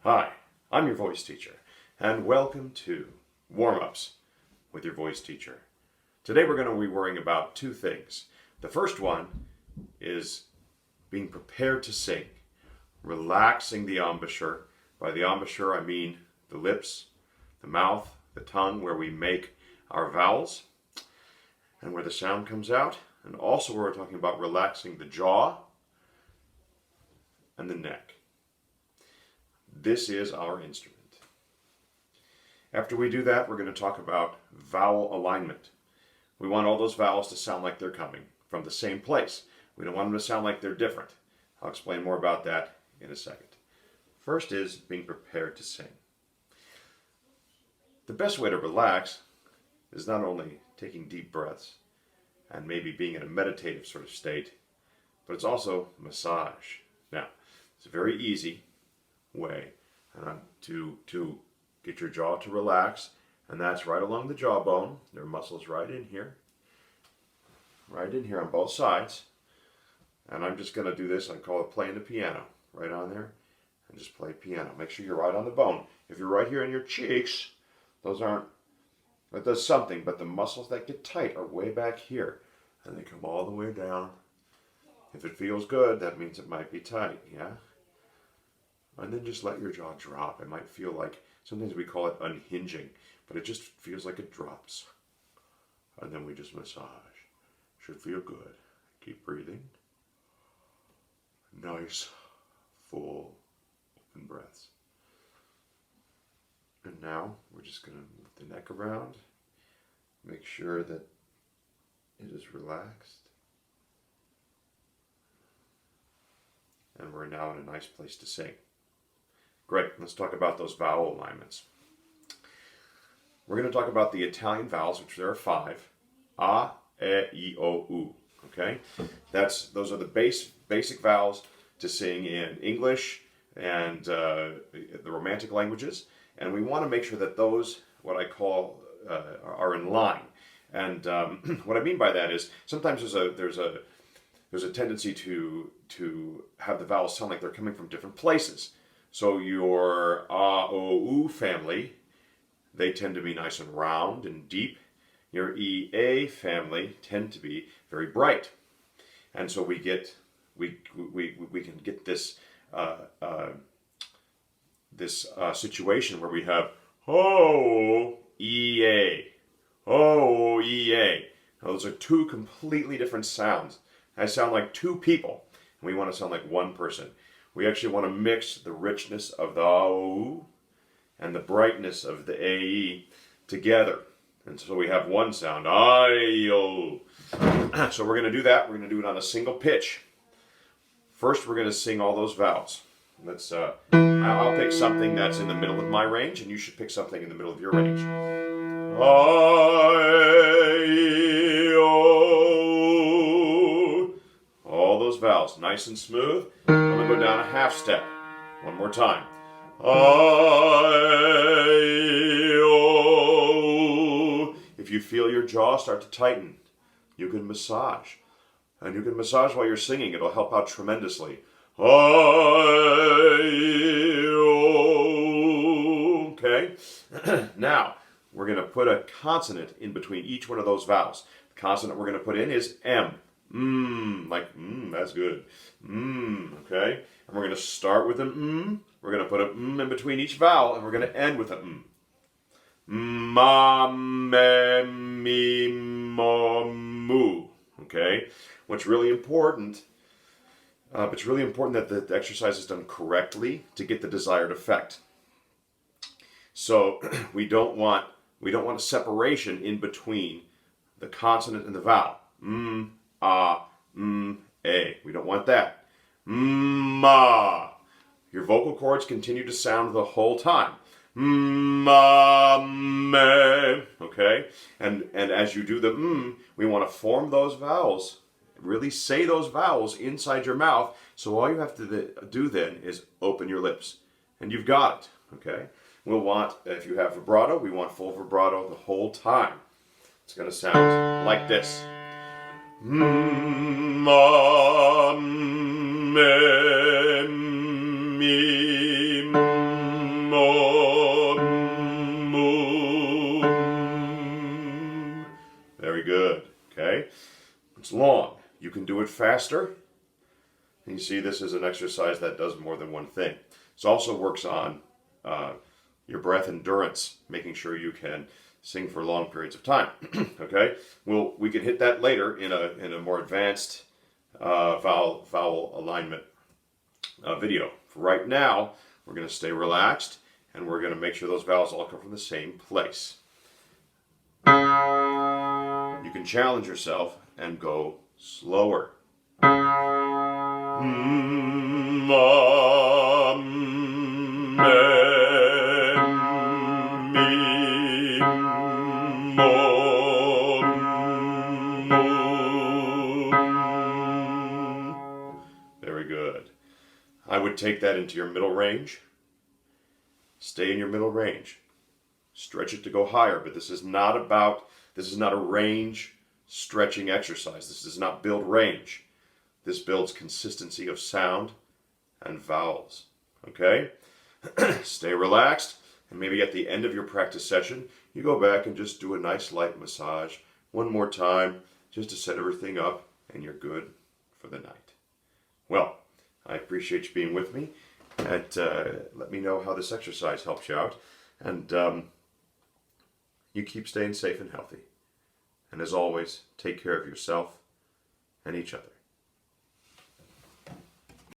Hi, I'm your voice teacher, and welcome to Warm-Ups with your voice teacher. Today we're going to be worrying about two things. The first one is being prepared to sing, relaxing the embouchure. By the embouchure, I mean the lips, the mouth, the tongue, where we make our vowels and where the sound comes out. And also we're talking about relaxing the jaw and the neck. This is our instrument. After we do that, we're going to talk about vowel alignment. We want all those vowels to sound like they're coming from the same place. We don't want them to sound like they're different. I'll explain more about that in a second. First is being prepared to sing. The best way to relax is not only taking deep breaths and maybe being in a meditative sort of state, but it's also massage. Now, it's a very easy way to get your jaw to relax, and that's right along the jawbone. There are muscles right in here on both sides. And I'm just going to do this. I call it playing the piano, right on there, and just play piano. Make sure you're right on the bone. If you're right here in your cheeks, that does something, but the muscles that get tight are way back here, and they come all the way down. If it feels good, that means it might be tight, yeah? And then just let your jaw drop. It might feel like, sometimes we call it unhinging, but it just feels like it drops. And then we just massage. Should feel good. Keep breathing. Nice, full, open breaths. And now we're just going to move the neck around. Make sure that it is relaxed. And we're now in a nice place to sing. Great, let's talk about those vowel alignments. We're going to talk about the Italian vowels, which there are 5. A, E, I, O, U. Okay? Those are the basic vowels to sing in English and the Romantic languages. And we want to make sure that those, what I call, are in line. And what I mean by that is sometimes there's a tendency to have the vowels sound like they're coming from different places. So your A, O, U family, they tend to be nice and round and deep. Your E, A family tend to be very bright. And so we can get this situation where we have O, E, A, O, E, A. Now, those are two completely different sounds. I sound like two people, and we want to sound like one person. We actually want to mix the richness of the O and the brightness of the AE together. And so we have one sound, I-O. So we're going to do that. We're going to do it on a single pitch. First, we're going to sing all those vowels. I'll pick something that's in the middle of my range, and you should pick something in the middle of your range. I-O. All those vowels, nice and smooth. I'm going to go down a half step. One more time. I-O. If you feel your jaw start to tighten, you can massage. And you can massage while you're singing. It'll help out tremendously. I-O. Okay? Now, we're going to put a consonant in between each one of those vowels. The consonant we're going to put in is M. That's good. Okay? And we're going to start with an We're going to put an in between each vowel, and we're going to end with an Ma, me, mi, mo, mu. Okay? What's really important, it's really important that the exercise is done correctly to get the desired effect. So we don't want a separation in between the consonant and the vowel. A. We don't want that. Ma. Your vocal cords continue to sound the whole time. Ma, me. Okay? And as you do the we want to form those vowels. Really say those vowels inside your mouth. So all you have to do then is open your lips. And you've got it. Okay? We'll want, if you have vibrato, we want full vibrato the whole time. It's going to sound like this. Ma, me, mi, do it faster. And you see, this is an exercise that does more than one thing. It also works on your breath endurance, making sure you can sing for long periods of time. Okay, well, we can hit that later in a more advanced vowel alignment video. For right now, we're going to stay relaxed, and we're going to make sure those vowels all come from the same place. You can challenge yourself and go slower. Very good. I would take that into your middle range. Stay in your middle range. Stretch it to go higher, but this is not a range stretching exercise. This does not build range. This builds consistency of sound and vowels. Okay? Stay relaxed, and maybe at the end of your practice session, you go back and just do a nice light massage one more time just to set everything up, and you're good for the night. Well, I appreciate you being with me, and let me know how this exercise helps you out, and you keep staying safe and healthy. And as always, take care of yourself and each other.